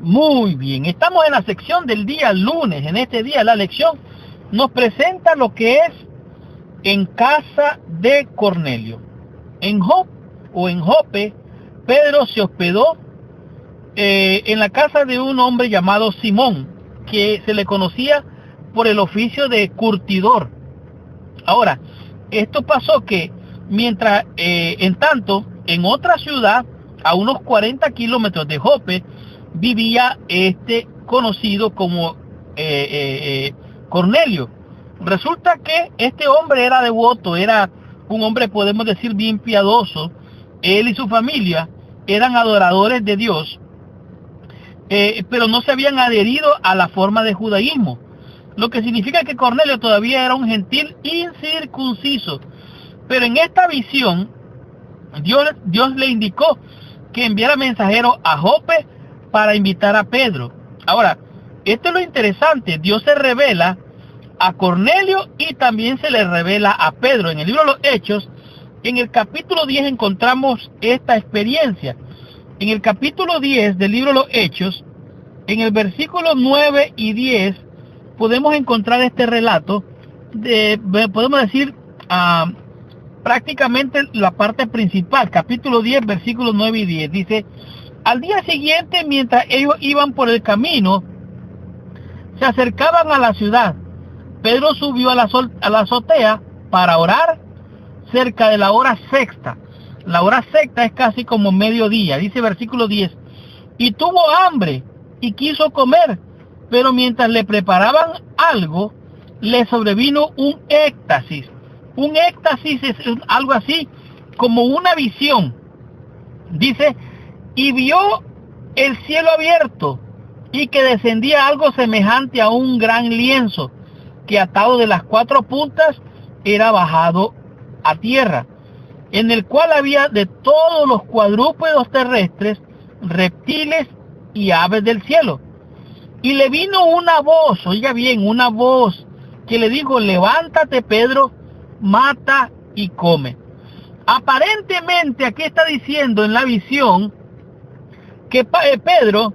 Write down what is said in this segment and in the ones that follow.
Muy bien, estamos en la sección del día lunes. En este día la lección nos presenta lo que es en casa de Cornelio. En Jope, Pedro se hospedó en la casa de un hombre llamado Simón, que se le conocía por el oficio de curtidor. Ahora, esto pasó que mientras, en tanto, en otra ciudad, a unos 40 kilómetros de Jope, vivía este conocido como Cornelio. Resulta que este hombre era devoto, era un hombre, podemos decir, bien piadoso. Él y su familia eran adoradores de Dios, pero no se habían adherido a la forma de judaísmo, lo que significa que Cornelio todavía era un gentil incircunciso. Pero en esta visión, Dios le indicó que enviara mensajeros a Jope para invitar a Pedro. Ahora, esto es lo interesante. Dios se revela a Cornelio y también se le revela a Pedro. En el libro de los Hechos, en el capítulo 10 encontramos esta experiencia. En el capítulo 10 del libro de los Hechos, en el versículo 9 y 10, podemos encontrar este relato podemos decir, prácticamente la parte principal. Capítulo 10, versículos 9 y 10. Dice: al día siguiente, mientras ellos iban por el camino, se acercaban a la ciudad. Pedro subió a la azotea para orar cerca de la hora sexta. La hora sexta es casi como mediodía. Dice versículo 10. Y tuvo hambre y quiso comer, pero mientras le preparaban algo, le sobrevino un éxtasis. Un éxtasis es algo así como una visión. Dice: y vio el cielo abierto y que descendía algo semejante a un gran lienzo, que atado de las 4 puntas era bajado a tierra, en el cual había de todos los cuadrúpedos terrestres, reptiles y aves del cielo. Y le vino una voz, oiga bien, una voz que le dijo: levántate, Pedro, mata y come. Aparentemente aquí está diciendo en la visión que Pedro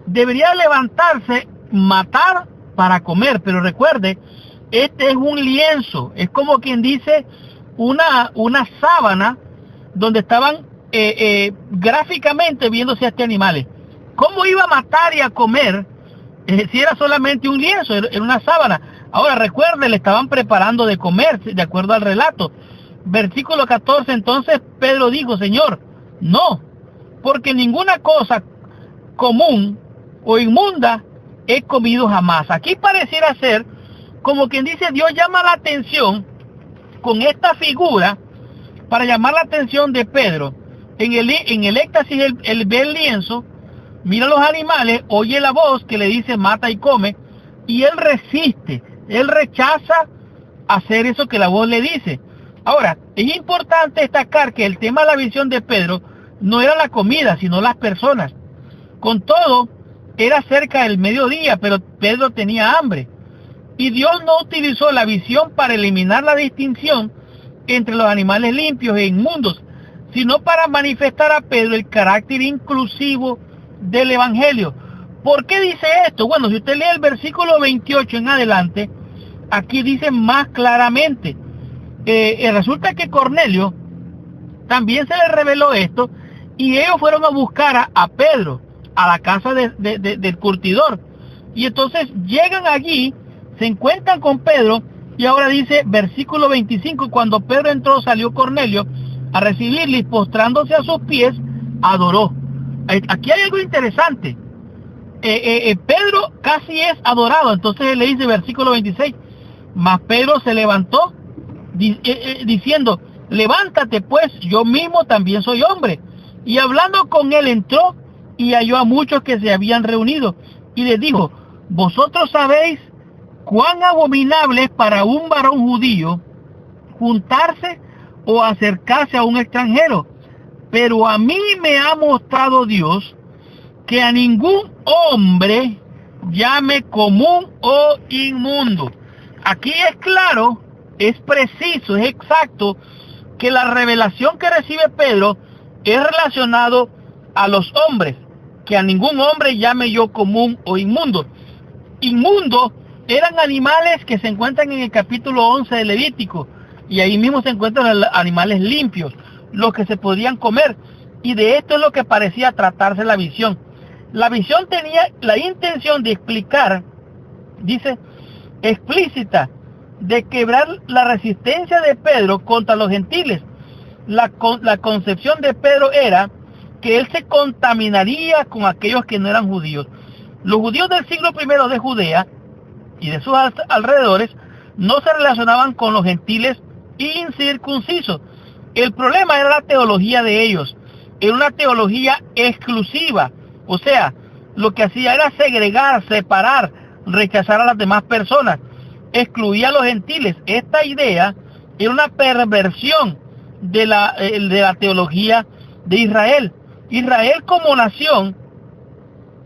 debería levantarse, matar para comer. Pero recuerde, este es un lienzo, es como quien dice una sábana donde estaban gráficamente viéndose a este animales. ¿Cómo iba a matar y a comer si era solamente un lienzo, era una sábana? Ahora recuerde, le estaban preparando de comer, de acuerdo al relato. Versículo 14, entonces Pedro dijo: Señor, no, porque ninguna cosa común o inmunda he comido jamás. Aquí pareciera ser como quien dice, Dios llama la atención con esta figura para llamar la atención de Pedro. En el éxtasis, él ve el lienzo, mira los animales, oye la voz que le dice mata y come, y él resiste, él rechaza hacer eso que la voz le dice. Ahora, es importante destacar que el tema de la visión de Pedro no era la comida, sino las personas. Con todo, era cerca del mediodía, pero Pedro tenía hambre. Y Dios no utilizó la visión para eliminar la distinción entre los animales limpios e inmundos, sino para manifestar a Pedro el carácter inclusivo del Evangelio. ¿Por qué dice esto? Bueno, si usted lee el versículo 28 en adelante, aquí dice más claramente. Resulta que Cornelio también se le reveló esto, y ellos fueron a buscar a Pedro a la casa del curtidor. Y entonces llegan allí, se encuentran con Pedro, y ahora dice versículo 25, cuando Pedro entró, salió Cornelio a recibirle y postrándose a sus pies, adoró. Aquí hay algo interesante. Pedro casi es adorado. Entonces él le dice, versículo 26, mas Pedro se levantó diciendo: levántate pues, yo mismo también soy hombre. Y hablando con él entró y halló a muchos que se habían reunido, y les dijo: vosotros sabéis cuán abominable es para un varón judío juntarse o acercarse a un extranjero, pero a mí me ha mostrado Dios que a ningún hombre llame común o inmundo. Aquí es claro, es preciso, es exacto, que la revelación que recibe Pedro es relacionado a los hombres. que a ningún hombre llame yo común o inmundo. Inmundo eran animales que se encuentran en el capítulo 11 de Levítico, y ahí mismo se encuentran los animales limpios, los que se podían comer, y de esto es lo que parecía tratarse la visión. La visión tenía la intención de explicar, dice, explícita, de quebrar la resistencia de Pedro contra los gentiles. La concepción de Pedro era que él se contaminaría con aquellos que no eran judíos. Los judíos del siglo I de Judea y de sus alrededores no se relacionaban con los gentiles incircuncisos. El problema era la teología de ellos. Era una teología exclusiva. O sea, lo que hacía era segregar, separar, rechazar a las demás personas. Excluía a los gentiles. Esta idea era una perversión de la teología de Israel. Israel como nación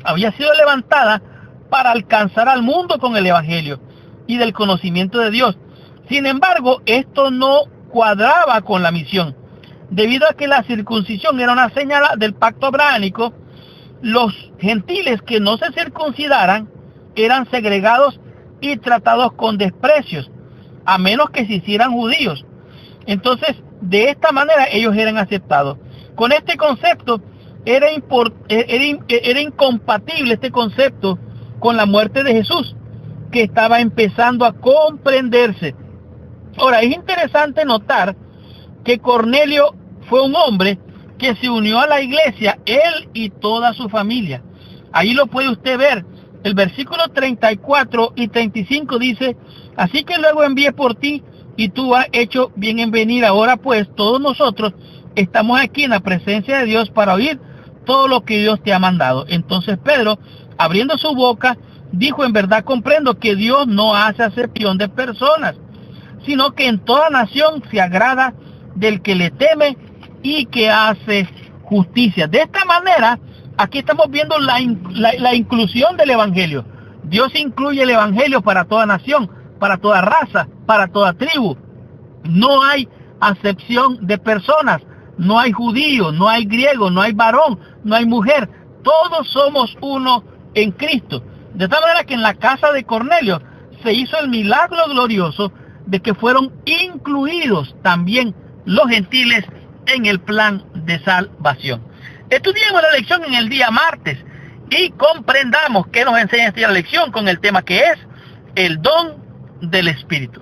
había sido levantada para alcanzar al mundo con el evangelio y del conocimiento de Dios. Sin embargo, esto no cuadraba con la misión. Debido a que la circuncisión era una señal del pacto abrahámico, los gentiles que no se circuncidaran eran segregados y tratados con desprecios, a menos que se hicieran judíos. Entonces, de esta manera ellos eran aceptados. Con este concepto era incompatible este concepto con la muerte de Jesús, que estaba empezando a comprenderse. Ahora, es interesante notar que Cornelio fue un hombre que se unió a la iglesia, él y toda su familia. Ahí lo puede usted ver. El versículo 34 y 35 dice: así que luego envié por ti, y tú has hecho bien en venir. Ahora pues, todos nosotros estamos aquí en la presencia de Dios para oír todo lo que Dios te ha mandado. Entonces Pedro, abriendo su boca, dijo: en verdad comprendo que Dios no hace acepción de personas, sino que en toda nación se agrada del que le teme y que hace justicia. De esta manera, aquí estamos viendo la inclusión del evangelio. Dios incluye el evangelio para toda nación, para toda raza, para toda tribu. No hay acepción de personas. No hay judío, no hay griego, no hay varón, no hay mujer. Todos somos uno en Cristo. De tal manera que en la casa de Cornelio se hizo el milagro glorioso de que fueron incluidos también los gentiles en el plan de salvación. Estudiemos la lección en el día martes y comprendamos qué nos enseña esta lección con el tema que es el don del Espíritu.